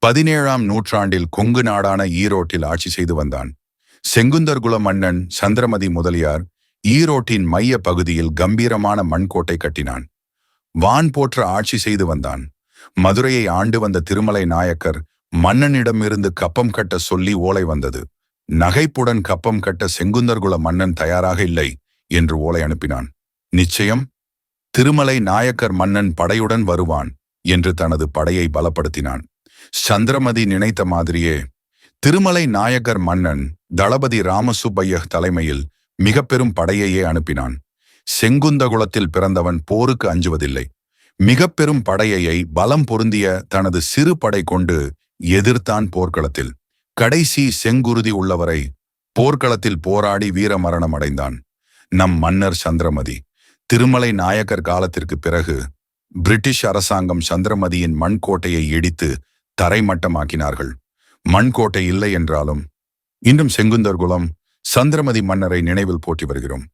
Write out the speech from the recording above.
17ஆம் நூற்றாண்டில் கொங்கு நாடான ஈரோட்டில் ஆட்சி செய்து வந்தான். செங்குந்தர்குல மன்னன் சந்திரமதி முதலியார் ஈரோட்டின் மைய பகுதியில் கம்பீரமான மண்கோட்டை கட்டினான். வான் போற்ற ஆட்சி செய்து வந்தான். மதுரையை ஆண்டு வந்த திருமலை நாயக்கர் மன்னனிடமிருந்து கப்பம் கட்ட சொல்லி ஓலை வந்தது. நகைப்புடன் கப்பம் கட்ட செங்குந்தர்குல மன்னன் தயாராக இல்லை என்று ஓலை அனுப்பினான். நிச்சயம் திருமலை நாயக்கர் மன்னன் படையுடன் வருவான் என்று தனது படையை பலப்படுத்தினான். சந்திரமதி நினைத்த மாதிரியே திருமலை நாயக்கர் மன்னன் தளபதி ராமசுப்பைய தலைமையில் மிக பெரும் படையையே அனுப்பினான். செங்குந்தகுலத்தில் பிறந்தவன் போருக்கு அஞ்சுவதில்லை. மிக பெரும் படையை பலம் பொருந்திய தனது சிறு படை கொண்டு எதிர்த்தான் போர்க்களத்தில். கடைசி செங்குருதி உள்ளவரை போர்க்களத்தில் போராடி வீரமரணம் அடைந்தான் நம் மன்னர் சந்திரமதி. திருமலை நாயக்கர் காலத்திற்கு பிறகு பிரிட்டிஷ் அரசாங்கம் சந்திரமதியின் மண்கோட்டையை இடித்து தரைமட்டமாக்கினார்கள். மண்கோட்டை இல்லை என்றாலும் இன்றும் செங்குந்தர்குலம் சந்திரமதி மன்னரை நினைவில் போற்றி வருகிறோம்.